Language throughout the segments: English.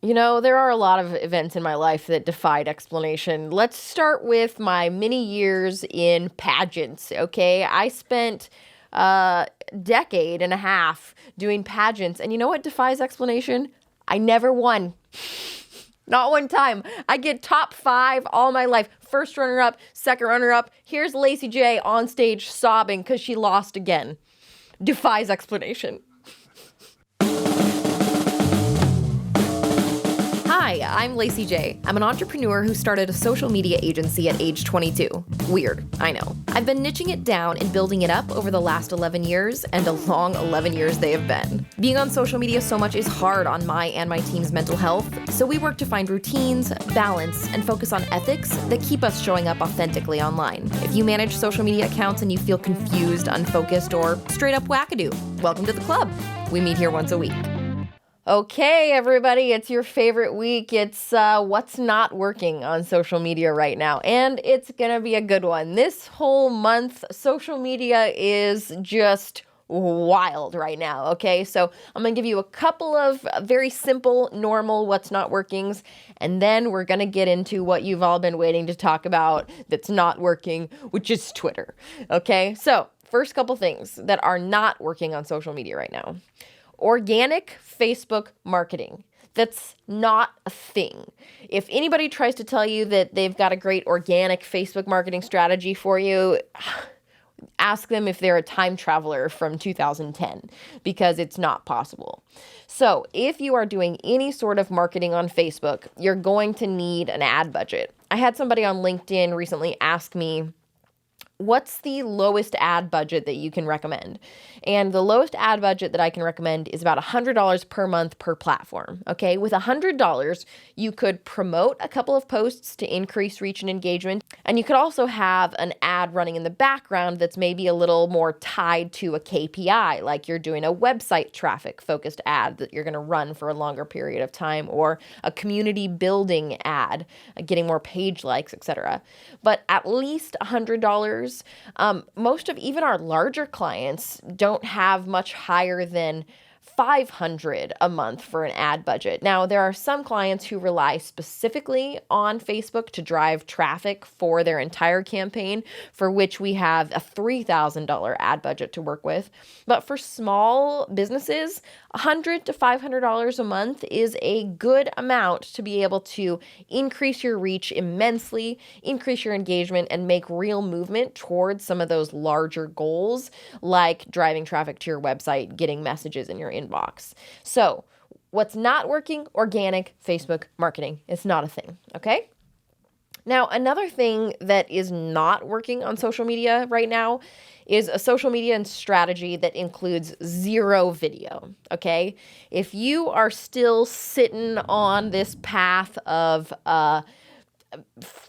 There are a lot of events in my life that defied explanation. Let's start with my many years in pageants, okay? I spent a decade and a half doing pageants, and you know what defies explanation? I never won. Not one time. I get top 5 all my life. First runner-up, second runner-up. Here's Lacey J on stage sobbing because she lost again. Defies explanation. Hi, I'm Lacey J. I'm an entrepreneur who started a social media agency at age 22. Weird, I know. I've been niching it down and building it up over the last 11 years, and a long 11 years they have been. Being on social media so much is hard on my and my team's mental health, so we work to find routines, balance, and focus on ethics that keep us showing up authentically online. If you manage social media accounts and you feel confused, unfocused, or straight up wackadoo, welcome to the club. We meet here once a week. Okay, everybody, it's your favorite week. It's what's not working on social media right now, and it's gonna be a good one. This whole month, social media is just wild right now, okay? So I'm gonna give you a couple of very simple, normal what's not workings, and then we're gonna get into what you've all been waiting to talk about that's not working, which is Twitter, okay? So first couple things that are not working on social media right now. Organic Facebook marketing. That's not a thing. If anybody tries to tell you that they've got a great organic Facebook marketing strategy for you, ask them if they're a time traveler from 2010, because it's not possible. So if you are doing any sort of marketing on Facebook, you're going to need an ad budget. I had somebody on LinkedIn recently ask me, what's the lowest ad budget that you can recommend? And the lowest ad budget that I can recommend is about $100 per month per platform. Okay, with $100, you could promote a couple of posts to increase reach and engagement. And you could also have an ad running in the background that's maybe a little more tied to a KPI, like you're doing a website traffic focused ad that you're going to run for a longer period of time, or a community building ad, getting more page likes, etc. But at least $100. Most of even our larger clients don't have much higher than $500 a month for an ad budget. Now, there are some clients who rely specifically on Facebook to drive traffic for their entire campaign, for which we have a $3,000 ad budget to work with. But for small businesses, $100 to $500 a month is a good amount to be able to increase your reach immensely, increase your engagement, and make real movement towards some of those larger goals, like driving traffic to your website, getting messages in your inbox. So what's not working? Organic Facebook marketing. It's not a thing, okay? Now, another thing that is not working on social media right now is a social media and strategy that includes zero video, okay? If you are still sitting on this path of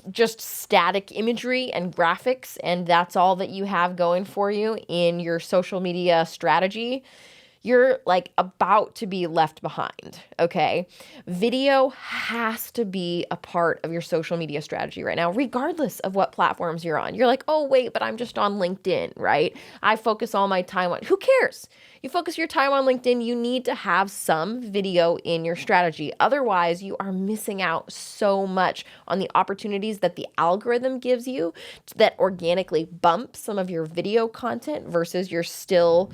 just static imagery and graphics, and that's all that you have going for you in your social media strategy, you're like about to be left behind, okay? Video has to be a part of your social media strategy right now, regardless of what platforms you're on. You're like, oh, wait, but I'm just on LinkedIn, right? I focus all my time on, who cares? You focus your time on LinkedIn, you need to have some video in your strategy. Otherwise, you are missing out so much on the opportunities that the algorithm gives you that organically bump some of your video content versus your still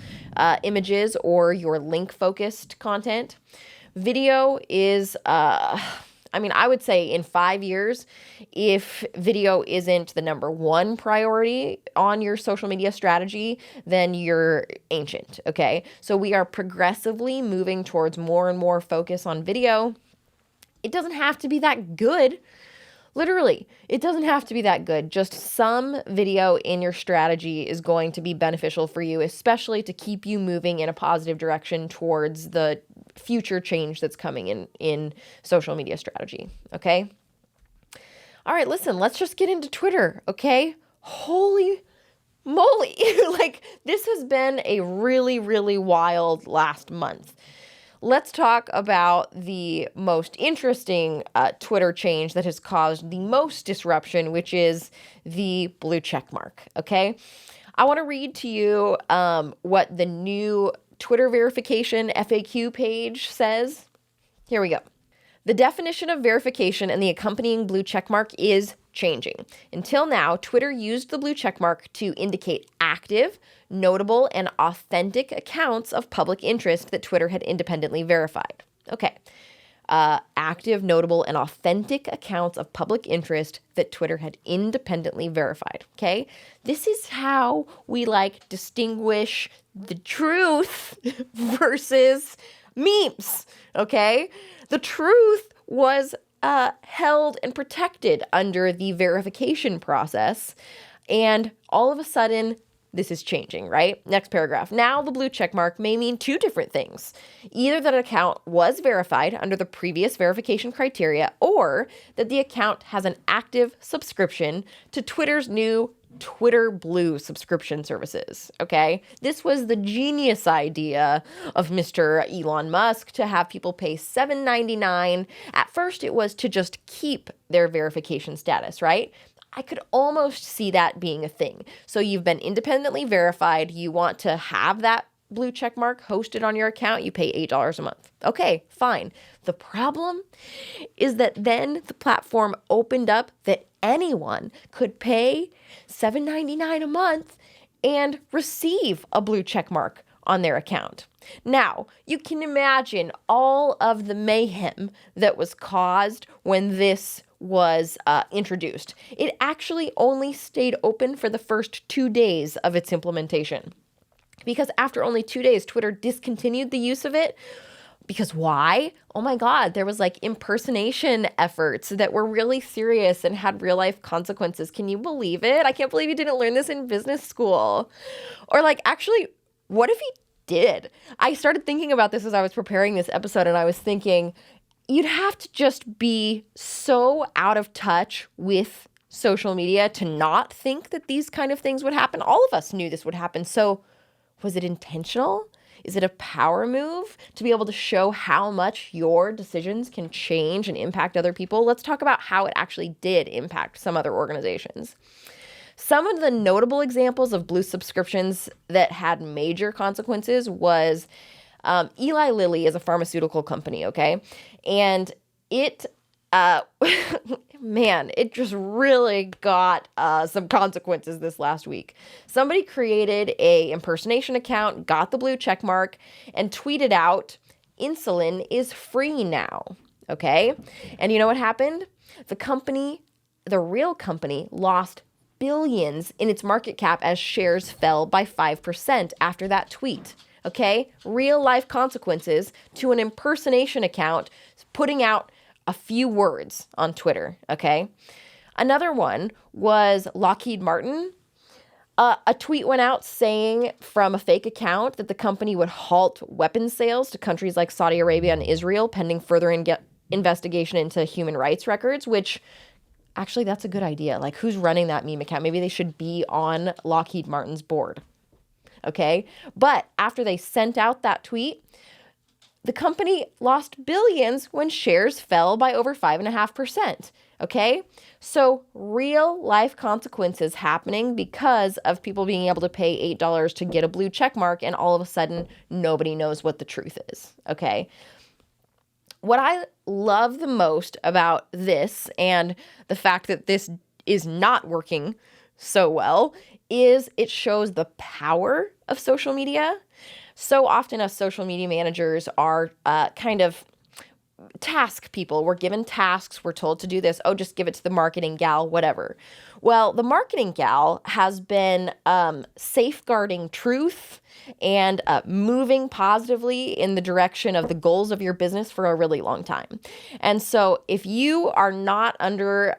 images or your link-focused content. Video is I would say in 5 years, if video isn't the number one priority on your social media strategy, then you're ancient, okay? So we are progressively moving towards more and more focus on video. It doesn't have to be that good. Literally, it doesn't have to be that good. Just some video in your strategy is going to be beneficial for you, especially to keep you moving in a positive direction towards the future change that's coming in social media strategy, okay? All right, listen, let's just get into Twitter, okay? Holy moly. Like, this has been a really, really wild last month. Let's talk about the most interesting Twitter change that has caused the most disruption, which is the blue check mark, okay? I want to read to you what the new Twitter verification FAQ page says. Here we go. The definition of verification and the accompanying blue checkmark is changing. Until now, Twitter used the blue checkmark to indicate active, notable, and authentic accounts of public interest that Twitter had independently verified. Okay. Active, notable, and authentic accounts of public interest that Twitter had independently verified. Okay. This is how we distinguish the truth versus memes. Okay. The truth was held and protected under the verification process. And all of a sudden, this is changing, right? Next paragraph. Now the blue checkmark may mean two different things. Either that an account was verified under the previous verification criteria, or that the account has an active subscription to Twitter's new Twitter Blue subscription services, okay? This was the genius idea of Mr. Elon Musk to have people pay $7.99. At first, it was to just keep their verification status, right? I could almost see that being a thing. So you've been independently verified. You want to have that blue check mark hosted on your account. You pay $8 a month. Okay, fine. The problem is that then the platform opened up that anyone could pay $7.99 a month and receive a blue check mark on their account. Now, you can imagine all of the mayhem that was caused when this was introduced. It actually only stayed open for the first 2 days of its implementation. Because after only 2 days, Twitter discontinued the use of it. Because why? Oh my God, there was impersonation efforts that were really serious and had real life consequences. Can you believe it? I can't believe you didn't learn this in business school. Or actually, what if he did? I started thinking about this as I was preparing this episode, and I was thinking, you'd have to just be so out of touch with social media to not think that these kind of things would happen. All of us knew this would happen. So was it intentional? Is it a power move to be able to show how much your decisions can change and impact other people? Let's talk about how it actually did impact some other organizations. Some of the notable examples of blue subscriptions that had major consequences was Eli Lilly is a pharmaceutical company, okay? And it, it just really got some consequences this last week. Somebody created a impersonation account, got the blue check mark, and tweeted out, "Insulin is free now," okay? And you know what happened? The real company, lost billions in its market cap as shares fell by 5% after that tweet. Okay, real life consequences to an impersonation account putting out a few words on Twitter. Okay, another one was Lockheed Martin. A tweet went out saying from a fake account that the company would halt weapons sales to countries like Saudi Arabia and Israel pending further investigation into human rights records, which actually that's a good idea. Who's running that meme account? Maybe they should be on Lockheed Martin's board. Okay, but after they sent out that tweet, the company lost billions when shares fell by over 5.5%. Okay, so real life consequences happening because of people being able to pay $8 to get a blue check mark, and all of a sudden nobody knows what the truth is. Okay, what I love the most about this and the fact that this is not working so well is it shows the power of social media. So often us social media managers are kind of task people. We're given tasks. We're told to do this. Oh, just give it to the marketing gal, whatever. Well, the marketing gal has been safeguarding truth and moving positively in the direction of the goals of your business for a really long time. And so if you are not under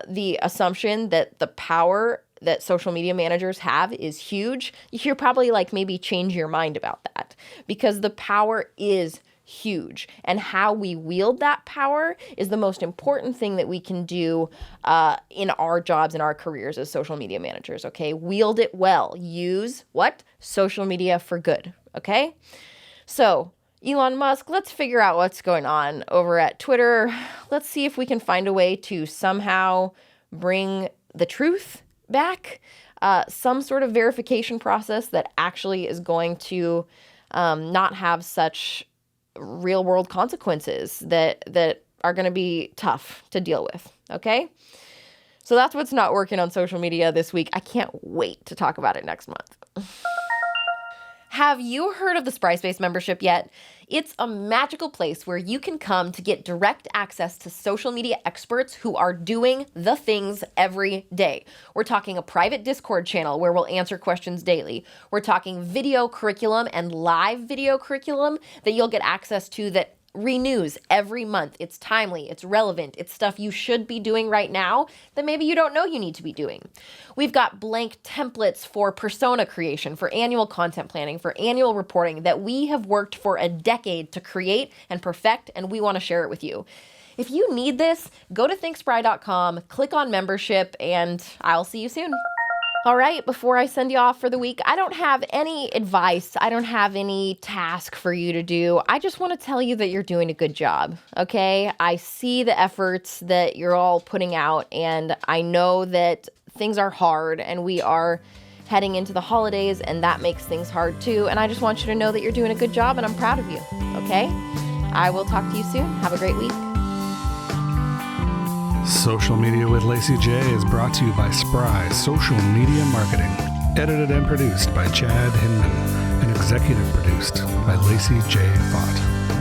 the assumption that the power that social media managers have is huge, you should probably maybe change your mind about that, because the power is huge, and how we wield that power is the most important thing that we can do in our jobs and our careers as social media managers. Okay, wield it well. Use social media for good. Okay, so Elon Musk, let's figure out what's going on over at Twitter. Let's see if we can find a way to somehow bring the truth back, some sort of verification process that actually is going to not have such real world consequences that are going to be tough to deal with, okay? So that's what's not working on social media this week. I can't wait to talk about it next month. Have you heard of the Spryspace membership yet? It's a magical place where you can come to get direct access to social media experts who are doing the things every day. We're talking a private Discord channel where we'll answer questions daily. We're talking video curriculum and live video curriculum that you'll get access to that renews every month. It's timely, it's relevant, it's stuff you should be doing right now that maybe you don't know you need to be doing. We've got blank templates for persona creation, for annual content planning, for annual reporting that we have worked for a decade to create and perfect, and we want to share it with you. If you need this, go to thinkspry.com, click on membership, and I'll see you soon. All right, before I send you off for the week, I don't have any advice. I don't have any task for you to do. I just want to tell you that you're doing a good job, okay? I see the efforts that you're all putting out, and I know that things are hard, and we are heading into the holidays, and that makes things hard too. And I just want you to know that you're doing a good job, and I'm proud of you, okay? I will talk to you soon. Have a great week. Social Media with Lacey J is brought to you by Spry Social Media Marketing. Edited and produced by Chad Hinman and executive produced by Lacey J. Fott.